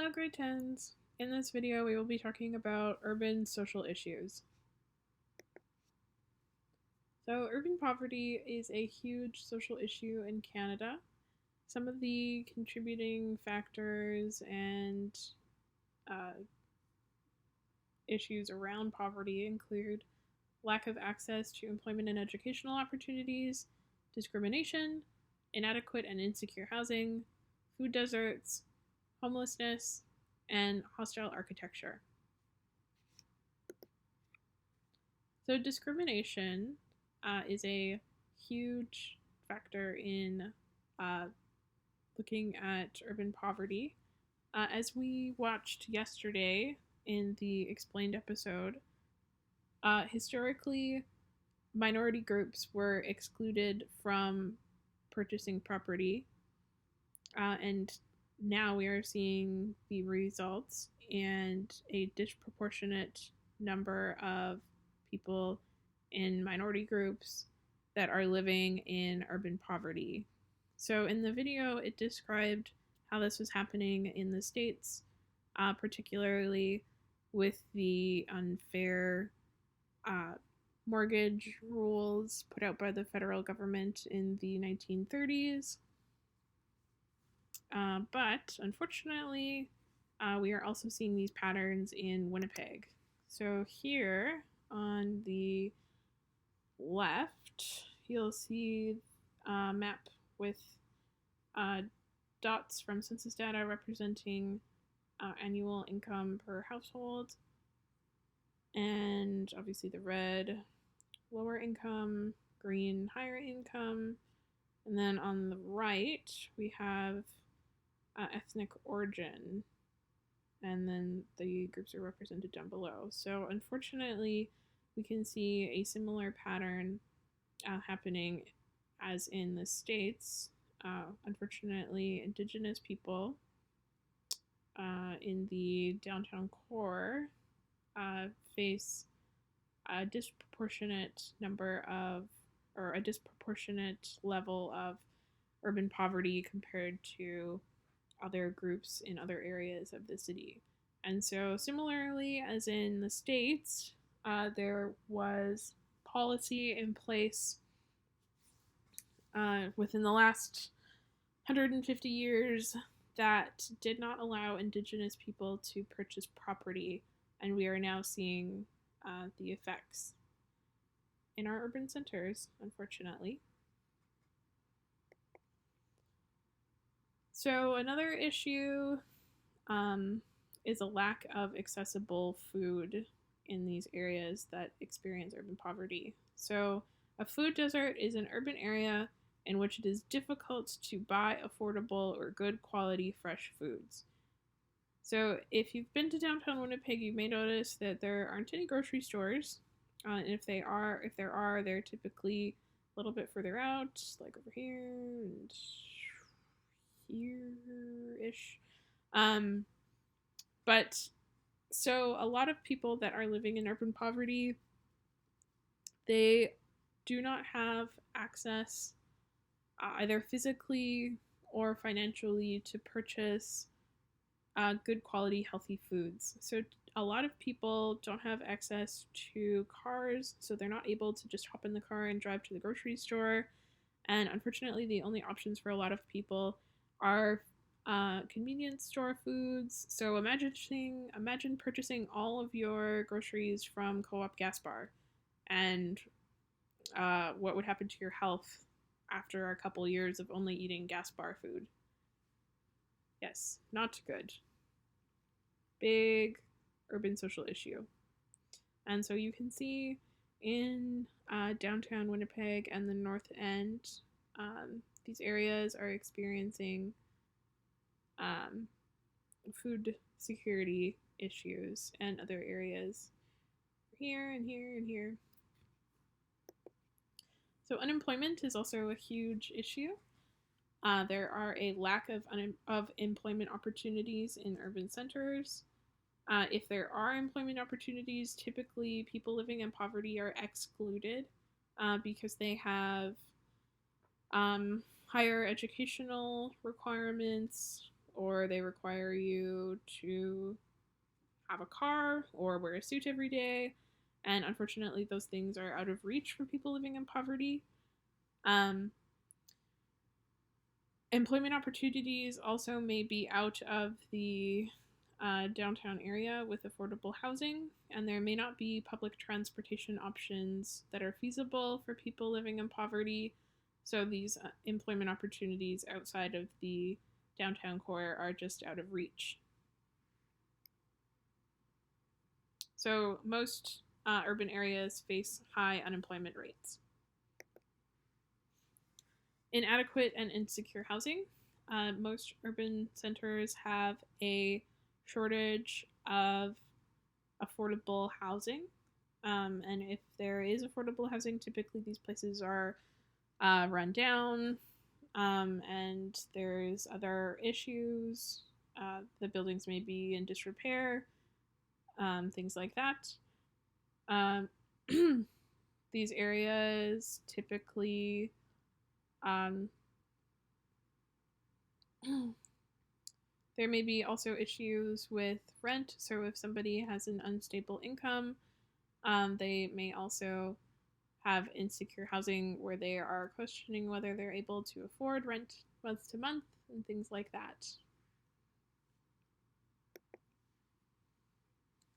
Hello, grade 10s. In this video, we will be talking about urban social issues. So, urban poverty is a huge social issue in Canada. Some of the contributing factors and uh, issues around poverty include lack of access to employment and educational opportunities, discrimination, inadequate and insecure housing, food deserts, homelessness, and hostile architecture. So, discrimination is a huge factor in uh, looking at urban poverty. As we watched yesterday in the explained episode, historically, minority groups were excluded from purchasing property, and now we are seeing the results and a disproportionate number of people in minority groups that are living in urban poverty. So, in the video, it described how this was happening in the States, particularly with the unfair uh, mortgage rules put out by the federal government in the 1930s. But unfortunately, we are also seeing these patterns in Winnipeg. So here on the left, you'll see a map with uh, dots from census data representing annual income per household, and obviously the red lower income, green higher income, and then on the right we have ethnic origin, and then the groups are represented down below. So unfortunately, we can see a similar pattern happening as in the States. Unfortunately, Indigenous people in the downtown core face a disproportionate number of, or a disproportionate level of urban poverty compared to other groups in other areas of the city. And so, similarly, as in the States, there was policy in place within the last 150 years that did not allow Indigenous people to purchase property, and we are now seeing the effects in our urban centers, unfortunately. So, another issue is a lack of accessible food in these areas that experience urban poverty. So, a food desert is an urban area in which it is difficult to buy affordable or good quality fresh foods. So, if you've been to downtown Winnipeg, you may notice that there aren't any grocery stores. And if there are, they're typically a little bit further out, like over here and here ish. Um, but so a lot of people that are living in urban poverty, they do not have access either physically or financially to purchase good quality healthy foods. So a lot of people don't have access to cars, so they're not able to just hop in the car and drive to the grocery store. And unfortunately, the only options for a lot of people are convenience store foods. So imagine purchasing all of your groceries from Co-op Gas Bar, and what would happen to your health after a couple years of only eating gas bar food. Yes, not good. Big urban social issue. And so you can see in downtown Winnipeg and the North End, these areas are experiencing um, food security issues, and other areas here and here and here. So unemployment is also a huge issue. There are a lack of employment opportunities in urban centers. If there are employment opportunities, typically people living in poverty are excluded because they have higher educational requirements or they require you to have a car or wear a suit every day. And unfortunately, those things are out of reach for people living in poverty. Um, Employment opportunities also may be out of the downtown area with affordable housing, and there may not be public transportation options that are feasible for people living in poverty. So these employment opportunities outside of the downtown core are just out of reach. So most urban areas face high unemployment rates. Inadequate and insecure housing. Most urban centers have a shortage of affordable housing. And if there is affordable housing, typically these places are run down, and there's other issues. The buildings may be in disrepair, things like that. Um, these areas typically um, there may be also issues with rent. So if somebody has an unstable income, they may also have insecure housing where they are questioning whether they're able to afford rent month to month and things like that.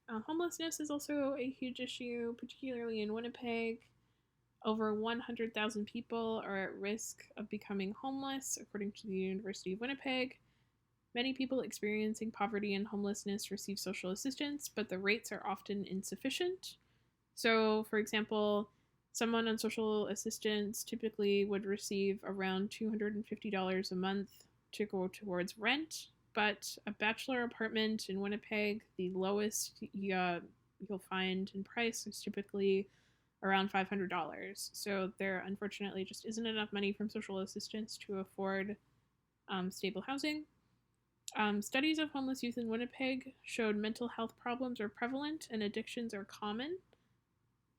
Homelessness is also a huge issue, particularly in Winnipeg. Over 100,000 people are at risk of becoming homeless, according to the University of Winnipeg. Many people experiencing poverty and homelessness receive social assistance, but the rates are often insufficient. So, for example, someone on social assistance typically would receive around $250 a month to go towards rent, but a bachelor apartment in Winnipeg, the lowest you'll find in price, is typically around $500. So there unfortunately just isn't enough money from social assistance to afford stable housing. Studies of homeless youth in Winnipeg showed mental health problems are prevalent and addictions are common.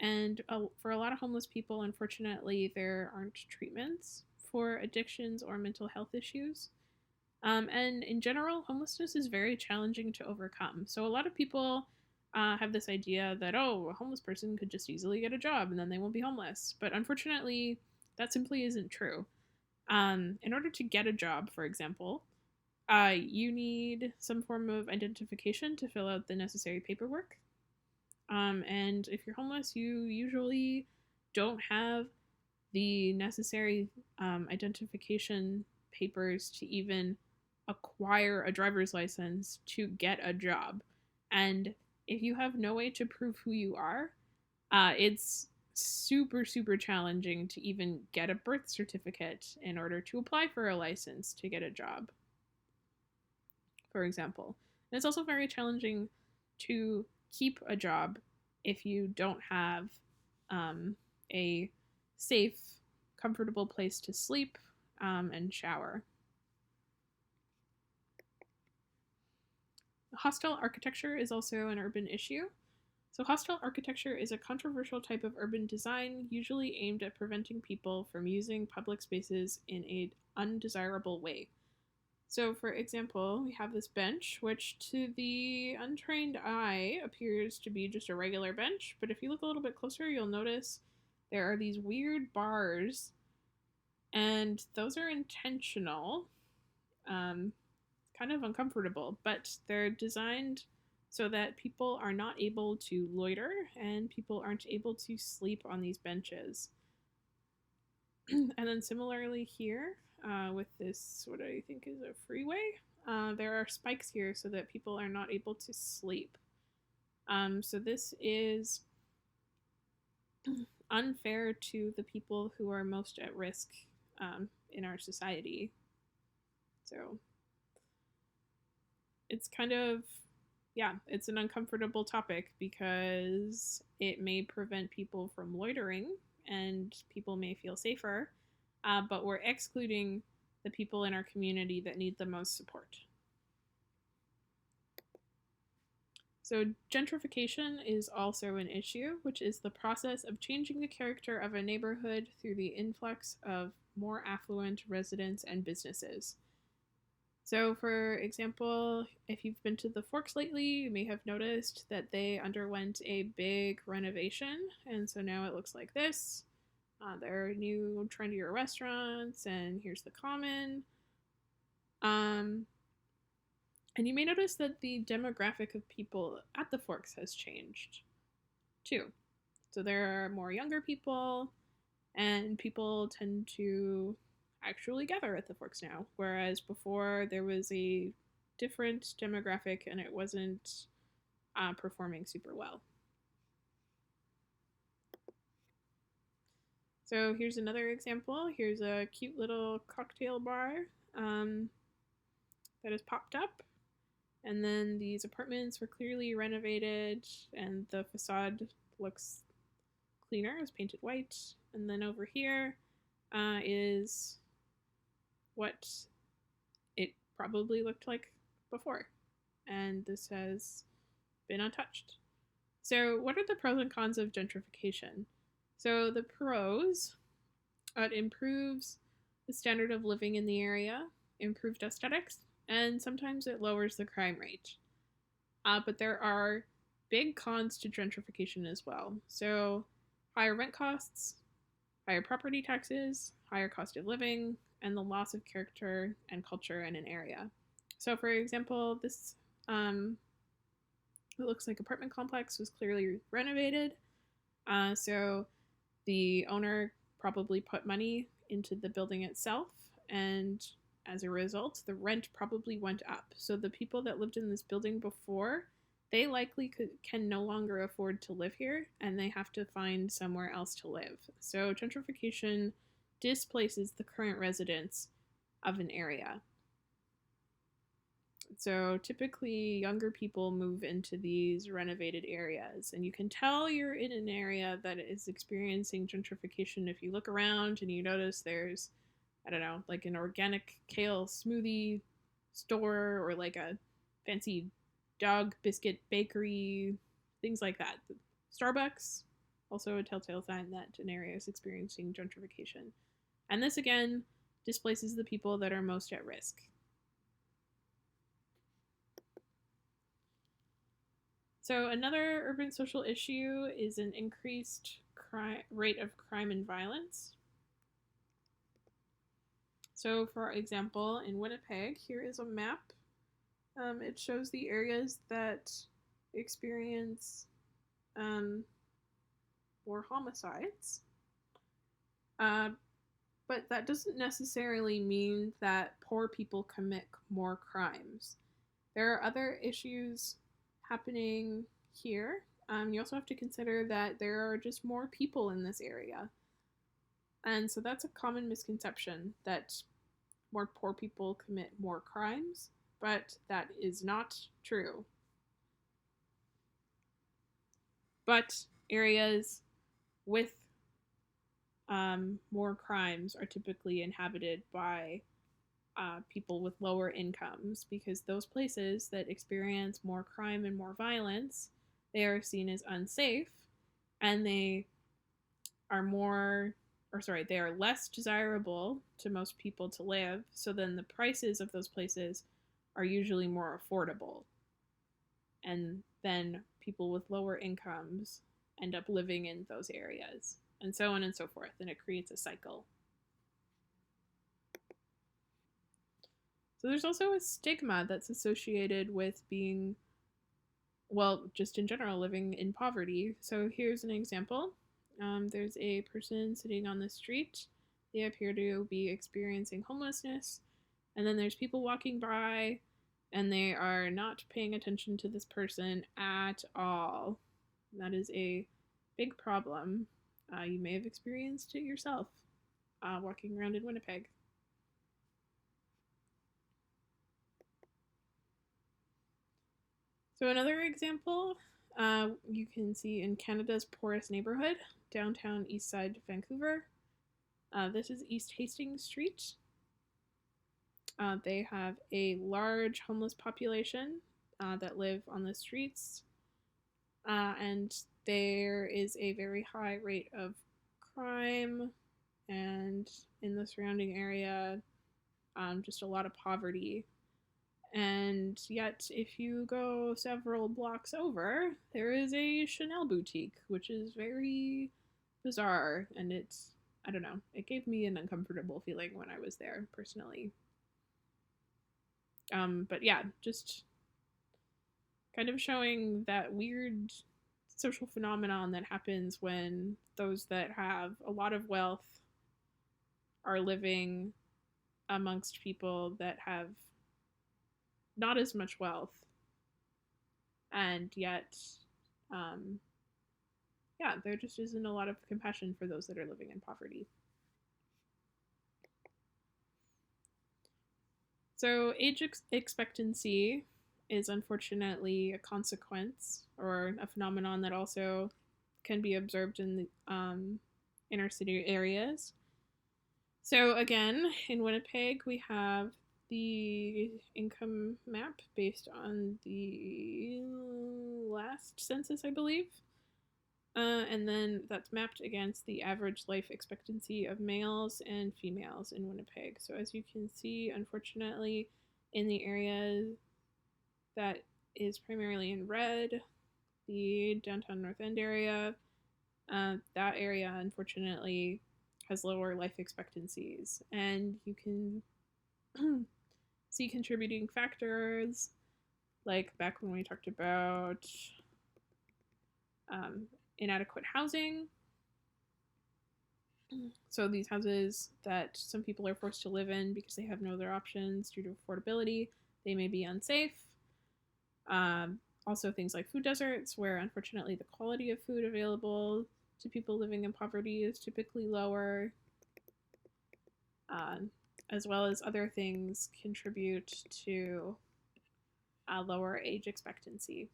And for a lot of homeless people, unfortunately, there aren't treatments for addictions or mental health issues. And in general, homelessness is very challenging to overcome. So a lot of people have this idea that, oh, a homeless person could just easily get a job and then they won't be homeless. But unfortunately, that simply isn't true. In order to get a job, for example, you need some form of identification to fill out the necessary paperwork. And if you're homeless, you usually don't have the necessary identification papers to even acquire a driver's license to get a job. And if you have no way to prove who you are, it's super, super challenging to even get a birth certificate in order to apply for a license to get a job, for example. And it's also very challenging to keep a job if you don't have a safe, comfortable place to sleep and shower. Hostile architecture is also an urban issue. So, hostile architecture is a controversial type of urban design, usually aimed at preventing people from using public spaces in an undesirable way. So, for example, we have this bench, which to the untrained eye appears to be just a regular bench, but if you look a little bit closer, you'll notice there are these weird bars, and those are intentional. Kind of uncomfortable, but they're designed so that people are not able to loiter and people aren't able to sleep on these benches. And then similarly here, with this, what I think is a freeway, there are spikes here so that people are not able to sleep. So this is unfair to the people who are most at risk in our society. So it's kind of, yeah, it's an uncomfortable topic because it may prevent people from loitering and people may feel safer, but we're excluding the people in our community that need the most support. So gentrification is also an issue, which is the process of changing the character of a neighborhood through the influx of more affluent residents and businesses. So, for example, if you've been to the Forks lately, you may have noticed that they underwent a big renovation, and so now it looks like this. There are new, trendier restaurants, and here's the common. Um, and you may notice that the demographic of people at the Forks has changed too. So there are more younger people, and people tend to actually gather at the Forks now, whereas before there was a different demographic and it wasn't performing super well. So here's another example. Here's a cute little cocktail bar that has popped up. And then these apartments were clearly renovated, and the facade looks cleaner. It was painted white. And then over here is what it probably looked like before. And this has been untouched. So, what are the pros and cons of gentrification? So, the pros, it improves the standard of living in the area, improved aesthetics, and sometimes it lowers the crime rate. But there are big cons to gentrification as well. So, higher rent costs, higher property taxes, higher cost of living, and the loss of character and culture in an area. So, for example, this it looks like apartment complex was clearly renovated. So the owner probably put money into the building itself, and as a result, the rent probably went up. So the people that lived in this building before, they likely can no longer afford to live here, and they have to find somewhere else to live. So gentrification displaces the current residents of an area. So typically, younger people move into these renovated areas, and you can tell you're in an area that is experiencing gentrification if you look around and you notice there's, I don't know, like an organic kale smoothie store or like a fancy dog biscuit bakery, things like that. Starbucks, also a telltale sign that an area is experiencing gentrification. And this again displaces the people that are most at risk. So another urban social issue is an increased rate of crime and violence. So for example, in Winnipeg, here is a map. It shows the areas that experience more homicides. But that doesn't necessarily mean that poor people commit more crimes. There are other issues happening here. You also have to consider that there are just more people in this area. And so that's a common misconception that more poor people commit more crimes, but that is not true. But areas with more crimes are typically inhabited by people with lower incomes, because those places that experience more crime and more violence, they are seen as unsafe, and they are they are less desirable to most people to live. So then the prices of those places are usually more affordable, and then people with lower incomes end up living in those areas, and so on and so forth, and it creates a cycle. So there's also a stigma that's associated with being, well, just in general, living in poverty. So here's an example. There's a person sitting on the street. They appear to be experiencing homelessness. And then there's people walking by, and they are not paying attention to this person at all. That is a big problem. You may have experienced it yourself walking around in Winnipeg. So another example you can see in Canada's poorest neighborhood, downtown Eastside Vancouver. This is East Hastings Street. They have a large homeless population that live on the streets, and there is a very high rate of crime, and in the surrounding area, just a lot of poverty. And yet, if you go several blocks over, there is a Chanel boutique, which is very bizarre. And it's, I don't know, it gave me an uncomfortable feeling when I was there personally. But yeah, just kind of showing that weird social phenomenon that happens when those that have a lot of wealth are living amongst people that have not as much wealth, and yet, um, yeah, there just isn't a lot of compassion for those that are living in poverty. So, expectancy is unfortunately a consequence or a phenomenon that also can be observed in the inner city areas. So, again, in Winnipeg, we have the income map based on the last census, I believe. And then that's mapped against the average life expectancy of males and females in Winnipeg. So, as you can see, unfortunately, in the area that is primarily in red, the downtown North End area, that area unfortunately has lower life expectancies. And you can see contributing factors like back when we talked about um, inadequate housing. So these houses that some people are forced to live in because they have no other options due to affordability, they may be unsafe. Also things like food deserts, where unfortunately the quality of food available to people living in poverty is typically lower, as well as other things contribute to lower age expectancy.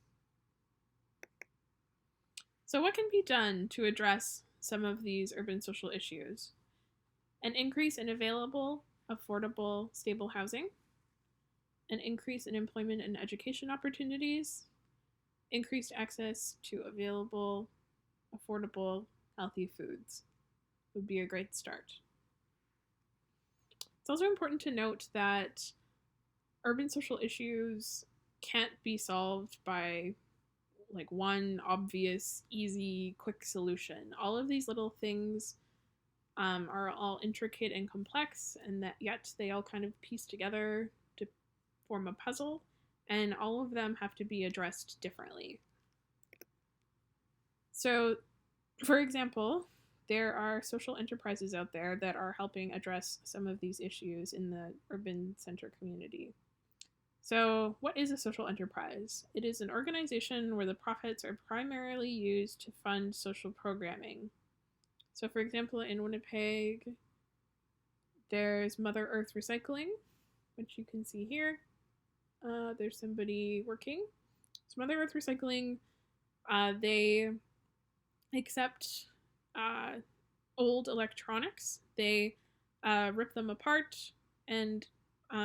So what can be done to address some of these urban social issues? An increase in available, affordable, stable housing, an increase in employment and education opportunities, increased access to available, affordable, healthy foods would be a great start. It's also important to note that urban social issues can't be solved by like one obvious, easy, quick solution. All of these little things are all intricate and complex, and that yet they all kind of piece together to form a puzzle, and all of them have to be addressed differently. So, for example, there are social enterprises out there that are helping address some of these issues in the urban center community. So, what is a social enterprise? It is an organization where the profits are primarily used to fund social programming. So, for example, in Winnipeg, there's Mother Earth Recycling, which you can see here. There's somebody working. So, Mother Earth Recycling, they accept old electronics. They rip them apart and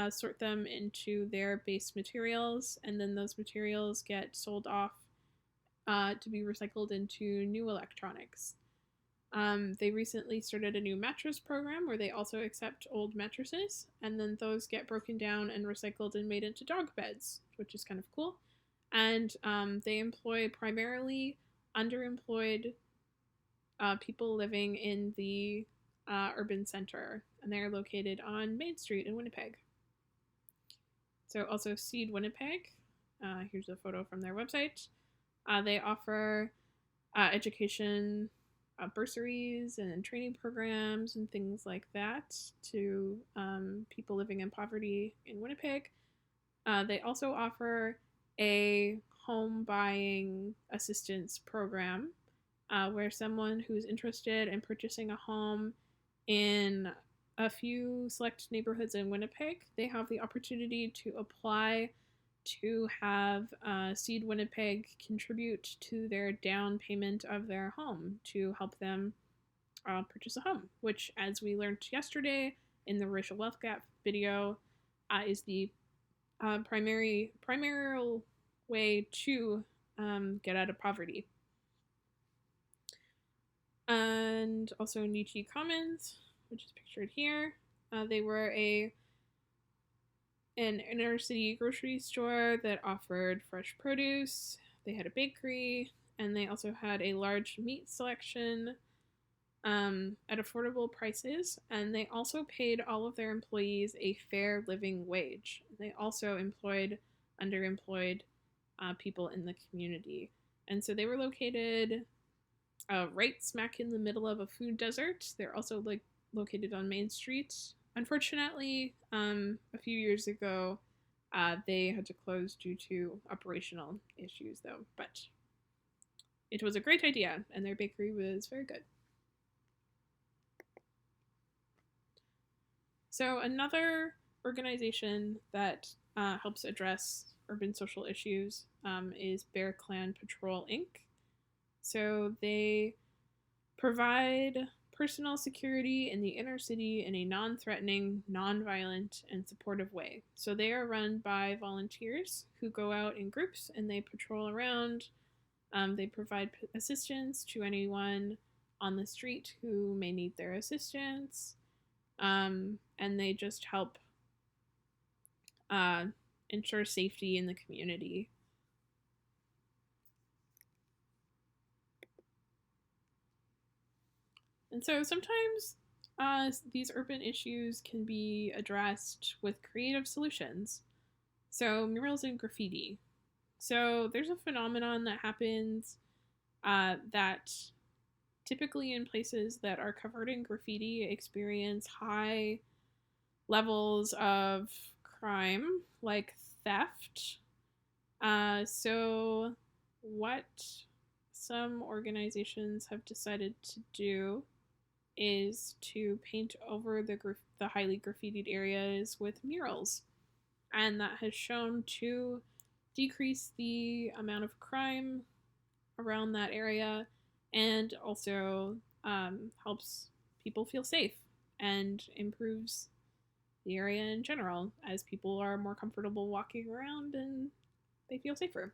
sort them into their base materials, and then those materials get sold off to be recycled into new electronics. They recently started a new mattress program where they also accept old mattresses, and then those get broken down and recycled and made into dog beds, which is kind of cool. And they employ primarily underemployed people living in the urban center, and they're located on Main Street in Winnipeg. So also Seed Winnipeg. Here's a photo from their website. They offer education, bursaries and training programs and things like that to people living in poverty in Winnipeg. They also offer a home buying assistance program where someone who's interested in purchasing a home in a few select neighborhoods in Winnipeg, they have the opportunity to apply to have Seed Winnipeg contribute to their down payment of their home to help them purchase a home, which, as we learned yesterday in the racial wealth gap video, is the primary way to get out of poverty. And also Nichi Commons, which is pictured here. They were a an inner city grocery store that offered fresh produce. They had a bakery, and they also had a large meat selection at affordable prices. And they also paid all of their employees a fair living wage. They also employed underemployed people in the community. And so they were located right smack in the middle of a food desert. They're also located on Main Street. Unfortunately, a few years ago, they had to close due to operational issues, though. But it was a great idea, and their bakery was very good. So another organization that helps address urban social issues is Bear Clan Patrol Inc. So they provide personal security in the inner city in a non threatening, non violent, and supportive way. So they are run by volunteers who go out in groups and they patrol around. They provide assistance to anyone on the street who may need their assistance. And they just help ensure safety in the community. And so sometimes these urban issues can be addressed with creative solutions. So, murals and graffiti. So, there's a phenomenon that happens that typically in places that are covered in graffiti experience high levels of crime, like theft. So, what some organizations have decided to do is to paint over the highly graffitied areas with murals. And that has shown to decrease the amount of crime around that area and also helps people feel safe and improves the area in general as people are more comfortable walking around and they feel safer.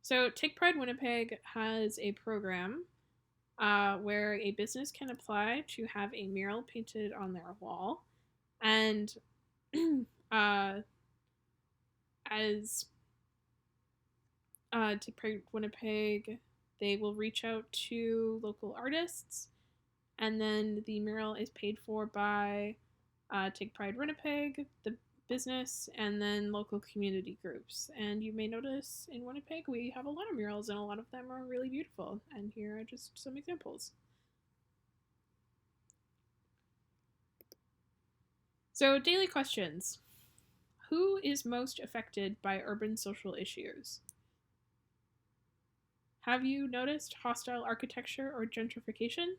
So, Take Pride Winnipeg has a program where a business can apply to have a mural painted on their wall. And as Take Pride Winnipeg, they will reach out to local artists, and then the mural is paid for by Take Pride Winnipeg, the business, and then local community groups. And you may notice in Winnipeg we have a lot of murals, and a lot of them are really beautiful. And here are just some examples. So, daily questions. Who is most affected by urban social issues? Have you noticed hostile architecture or gentrification?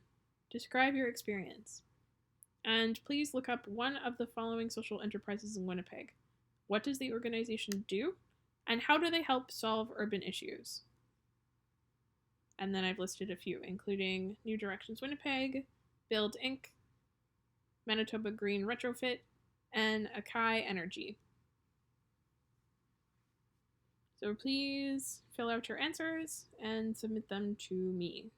Describe your experience. And please look up one of the following social enterprises in Winnipeg. What does the organization do? And how do they help solve urban issues? And then I've listed a few, including New Directions Winnipeg, Build Inc., Manitoba Green Retrofit, and Akai Energy. So please fill out your answers and submit them to me.